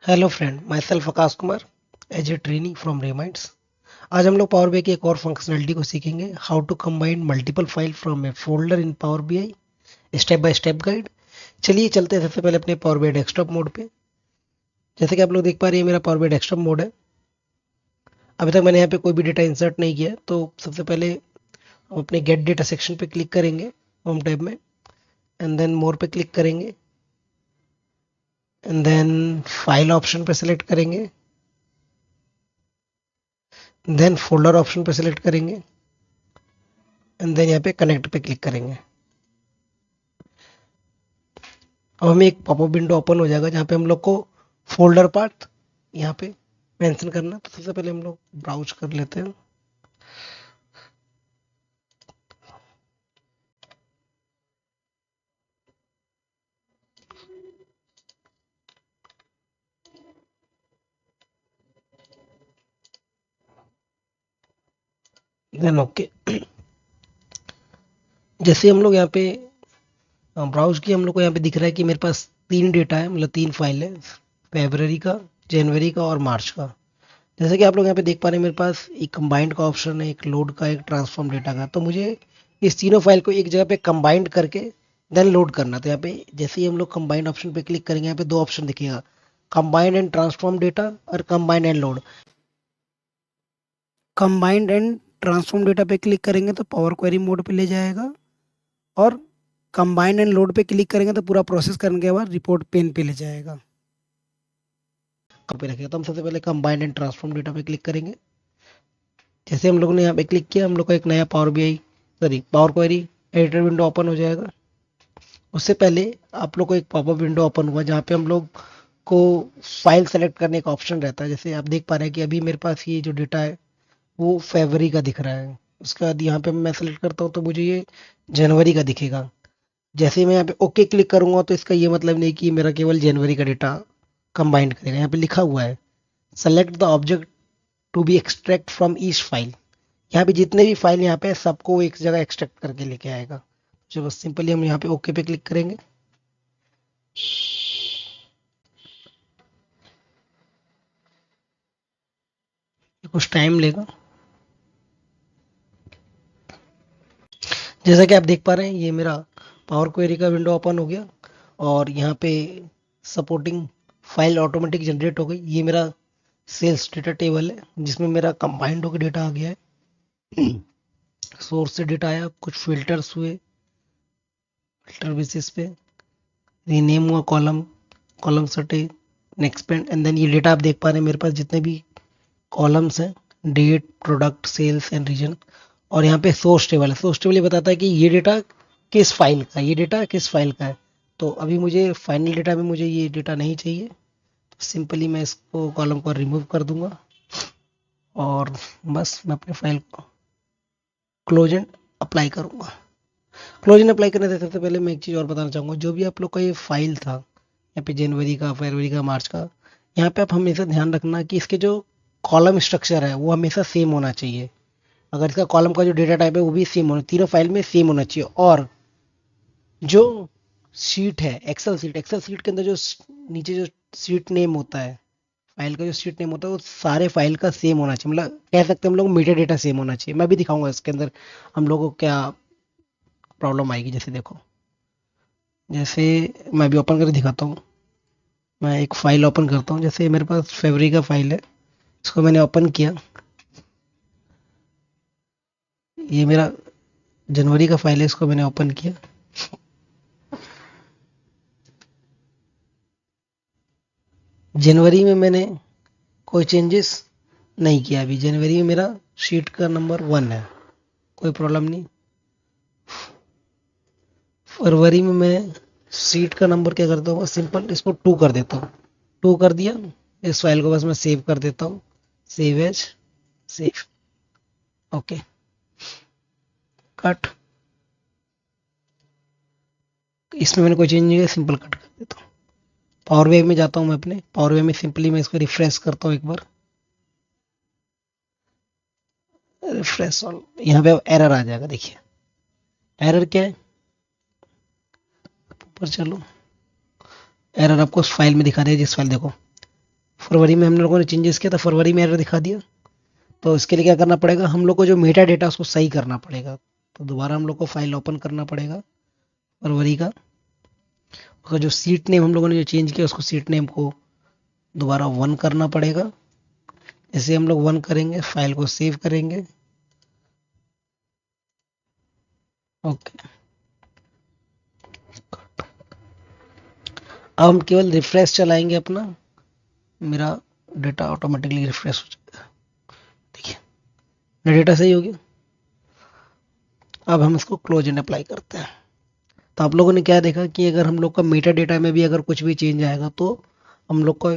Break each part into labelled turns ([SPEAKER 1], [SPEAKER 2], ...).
[SPEAKER 1] Hello friend, my self Akash Kumar as a trainee from Reminds. आज हम लोग पावर बीआई की एक और फंक्शनलिटी को सीखेंगे, how to combine multiple file from a folder in power BI, step by step guide. चलिए चलते हैं सबसे पहले अपने पावर बीआई डेस्कटॉप मोड पे। जैसे कि आप लोग देख पा रहे हैं, मेरा पावर बीआई डेस्कटॉप मोड है। अभी तक मैंने यहाँ पे कोई भी डेटा इंसर्ट नहीं किया है, तो सबसे पहले हम अपने गेट डेटा सेक्शन पे क्लिक करेंगे होम टैब में, एंड देन मोर पे क्लिक करेंगे, एंड देन फाइल ऑप्शन पे सिलेक्ट करेंगे, देन फोल्डर ऑप्शन पे सिलेक्ट करेंगे, एंड देन यहाँ पे कनेक्ट पे क्लिक करेंगे। अब हमें एक पॉपअप विंडो ओपन हो जाएगा जहाँ पे हम लोग को फोल्डर पाथ यहाँ पे मेंशन करना। तो सबसे पहले हम लोग ब्राउज कर लेते हैं। Then okay. जैसे हम लोग यहाँ पे ब्राउज किया, हम लोग को यहाँ पे दिख रहा है कि मेरे पास तीन डेटा है, मतलब तीन फाइल है, फेब्रवरी का, जनवरी का और मार्च का। जैसे कि आप लोग यहाँ पे देख पा रहे हैं, मेरे पास एक कंबाइंड का ऑप्शन है, एक लोड का, एक ट्रांसफॉर्म डेटा का। तो मुझे इस तीनों फाइल को एक जगह पे कंबाइंड करके देन लोड करना। तो यहाँ पे जैसे ही हम लोग कंबाइंड ऑप्शन पे क्लिक करेंगे, यहाँ पे दो ऑप्शन दिखेगा, कंबाइंड एंड ट्रांसफॉर्म डेटा और combined and load. Combined and transform data पे क्लिक करेंगे तो पावर क्वेरी मोड पे ले जाएगा, और कंबाइंड एंड लोड पे क्लिक करेंगे तो पूरा प्रोसेस करने के बाद रिपोर्ट पेन पे ले जाएगा। कहाँ पे रखेगा, तो हम सबसे पहले कंबाइंड एंड ट्रांसफॉर्म डेटा पे क्लिक करेंगे। जैसे हम लोग ने यहाँ पे क्लिक किया, हम लोग को एक नया power BI sorry power query editor window open हो जाएगा। उससे पहले आप लोग को एक पॉपअप विंडो ओपन हुआ जहाँ पे हम लोग को फाइल सेलेक्ट करने का ऑप्शन रहता है। जैसे आप देख पा रहे हैं कि अभी मेरे पास ये जो डेटा है वो फरवरी का दिख रहा है। उसके बाद यहाँ पे मैं सेलेक्ट करता हूँ तो मुझे ये जनवरी का दिखेगा। जैसे ही मैं यहाँ पे ओके क्लिक करूंगा तो इसका ये मतलब नहीं कि मेरा केवल जनवरी का डेटा कंबाइंड करेगा। यहाँ पे लिखा हुआ है select the object to be extract from each file. यहाँ पे जितने भी फाइल यहाँ पे है, सबको एक जगह एक्सट्रैक्ट करके लेके आएगा। जो बस सिंपली हम यहाँ पे ओके पे क्लिक करेंगे। कुछ टाइम लेगा। जैसा कि आप देख पा रहे हैं, ये मेरा पावर क्वेरी का विंडो ओपन हो गया, और यहाँ पे सपोर्टिंग फाइल ऑटोमेटिक जनरेट हो गई। ये मेरा सेल्स डेटा टेबल है जिसमें मेरा कंबाइंड होकर डेटा आ गया है। सोर्स से डेटा आया, कुछ फिल्टर्स हुए, फिल्टर बेसिस पे रीनेम हुआ, कॉलम कॉलम सटे, नेक्स्ट एंड देन ये डेटा आप देख पा रहे हैं, मेरे पास जितने भी कॉलम्स हैं, date, product, sales and region. और यहाँ पे सोर्स टेबल है। सोर्स टेबल ये बताता है कि ये डेटा किस फाइल का है, ये डेटा किस फाइल का है। तो अभी मुझे फाइनल डेटा में मुझे ये डेटा नहीं चाहिए, तो सिंपली मैं इसको कॉलम को रिमूव कर दूंगा, और बस मैं अपने फाइल को क्लोज एंड अप्लाई करूंगा। क्लोज एंड अप्लाई करने से सबसे पहले मैं एक चीज़ और बताना चाहूँगा। जो भी आप लोग का ये फाइल था, यहाँ पे जनवरी का, फरवरी का, मार्च का, यहाँ पे आप हमेशा ध्यान रखना कि इसके जो कॉलम स्ट्रक्चर है वो हमेशा सेम होना चाहिए। अगर इसका कॉलम का जो डेटा टाइप है वो भी सेम होना, तीनों फाइल में सेम होना चाहिए। और जो शीट है, एक्सेल शीट के अंदर जो नीचे जो शीट नेम होता है, फाइल का जो शीट नेम होता है, वो सारे फाइल का सेम होना चाहिए। मतलब कह सकते हैं हम लोग मीटर डेटा सेम होना चाहिए। मैं भी दिखाऊंगा इसके अंदर हम लोग को क्या प्रॉब्लम आएगी। जैसे देखो, जैसे मैं अभी ओपन करके दिखाता हूँ। मैं एक फाइल ओपन करता हूँ। जैसे मेरे पास फरवरी का फाइल है, इसको मैंने ओपन किया। ये मेरा जनवरी का फाइल है, इसको मैंने ओपन किया। जनवरी में मैंने कोई चेंजेस नहीं किया। अभी जनवरी में मेरा शीट का नंबर 1 है, कोई प्रॉब्लम नहीं। फरवरी में मैं शीट का नंबर क्या करता हूँ, सिंपल इसको 2 कर देता हूँ। 2 कर दिया। इस फाइल को बस मैं सेव कर देता हूँ, save as, save, okay, cut. इसमें मैंने कोई चेंज नहीं किया, सिंपल कट कर देता हूँ। पावर बीआई में जाता हूँ मैं, अपने पावर बीआई में सिंपली मैं इसको रिफ्रेश करता हूँ एक बार। रिफ्रेश ऑल, यहाँ पे एरर आ जाएगा। देखिए एरर क्या है, ऊपर चलो। एरर आपको उस फाइल में दिखा रही है, जिस फाइल देखो फरवरी में हम लोगों ने चेंजेस किया था, फरवरी में एरर दिखा दिया। तो इसके लिए क्या करना पड़ेगा, हम लोग को जो मेटा डेटा उसको सही करना पड़ेगा। तो दोबारा हम लोग को फाइल ओपन करना पड़ेगा फरवरी का। उसका जो सीट नेम हम लोगों ने जो चेंज किया उसको सीट नेम को दोबारा 1 करना पड़ेगा। जैसे हम लोग 1 करेंगे फाइल को सेव करेंगे। ओके, अब हम केवल रिफ्रेश चलाएंगे अपना, मेरा डेटा ऑटोमेटिकली रिफ्रेश हो जाएगा। देखिए मेरा डेटा सही हो गया। अब हम इसको क्लोज एंड अप्लाई करते हैं। तो आप लोगों ने क्या देखा कि अगर हम लोग का मेटा डेटा में भी अगर कुछ भी चेंज आएगा तो हम लोग को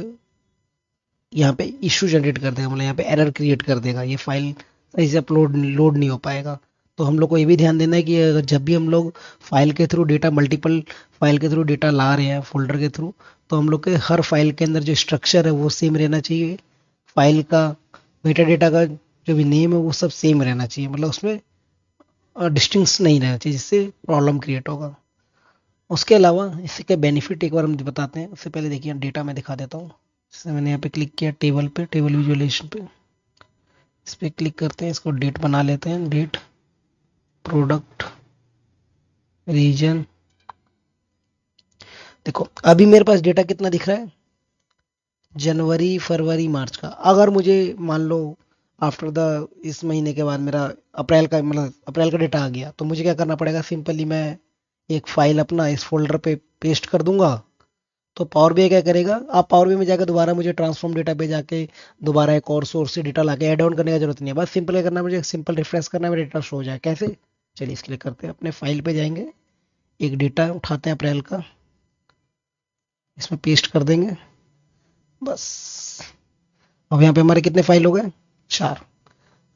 [SPEAKER 1] यहाँ पे इशू जनरेट कर देगा, मतलब यहाँ पे एरर क्रिएट कर देगा, ये फाइल सही से अपलोड लोड नहीं हो पाएगा। तो हम लोग को ये भी ध्यान देना है कि अगर जब भी हम लोग फाइल के थ्रू डेटा मल्टीपल फाइल के थ्रू डेटा ला रहे हैं फोल्डर के थ्रू, तो हम लोग के हर फाइल के अंदर जो स्ट्रक्चर है वो सेम रहना चाहिए। फाइल का मेटा डेटा का जो भी नेम है वो सब सेम रहना चाहिए, मतलब उसमें डिस्टिंक्स नहीं रहना चाहिए, जिससे प्रॉब्लम क्रिएट होगा। उसके अलावा इससे क्या बेनिफिट एक बार हम बताते हैं। उससे पहले देखिए डेटा मैं दिखा देता हूँ। जैसे मैंने यहाँ पे क्लिक किया टेबल पे, टेबल विजुअलाइजेशन पे, इस पे क्लिक करते हैं, इसको डेट बना लेते हैं, डेट, प्रोडक्ट, रीजन। देखो अभी मेरे पास डेटा कितना दिख रहा है, जनवरी फरवरी मार्च का। अगर मुझे मान लो आफ्टर द इस महीने के बाद मेरा अप्रैल का, मतलब अप्रैल का डेटा आ गया, तो मुझे क्या करना पड़ेगा, सिंपली मैं एक फाइल अपना इस फोल्डर पे पेस्ट कर दूंगा। तो पावर बीआई क्या करेगा, आप पावर बीआई में जाकर दोबारा मुझे ट्रांसफॉर्म डेटा पे जाके दोबारा एक और सोर्स से डेटा लाके ऐड ऑन करने की जरूरत नहीं है। बस सिंपल क्या करना है, मुझे सिंपल रिफ्रेश करना है, मेरा डेटा शो हो जाए। कैसे, चलिए इसके लिए करते हैं, अपने फाइल पे जाएंगे, एक डेटा उठाते हैं अप्रैल का, इसमें पेस्ट कर देंगे बस। अब यहाँ पे हमारे कितने फाइल हो गए, 4।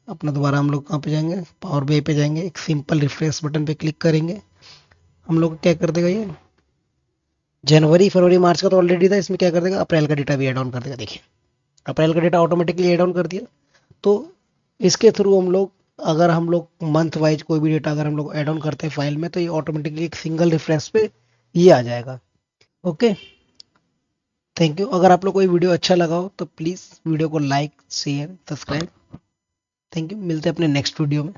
[SPEAKER 1] अपना दोबारा हम लोग कहाँ पे जाएंगे, पावर बीआई पे जाएंगे, एक सिंपल रिफ्रेश बटन पे क्लिक करेंगे। हम लोग क्या कर देगा, ये जनवरी फरवरी मार्च का तो ऑलरेडी था, इसमें क्या कर देगा, अप्रैल का डेटा भी ऐड ऑन कर देगा। देखिए अप्रैल का डेटा ऑटोमेटिकली ऐड ऑन कर दिया। तो इसके थ्रू हम लोग, अगर हम लोग मंथ वाइज कोई भी डेटा अगर हम लोग ऐड ऑन करते हैं फाइल में, तो ये ऑटोमेटिकली एक सिंगल रिफ्रेश पे ये आ जाएगा। Okay, thank you. अगर आप लोग को ये वीडियो अच्छा लगा हो तो प्लीज़ वीडियो को like share subscribe. Thank you, मिलते हैं अपने नेक्स्ट वीडियो में।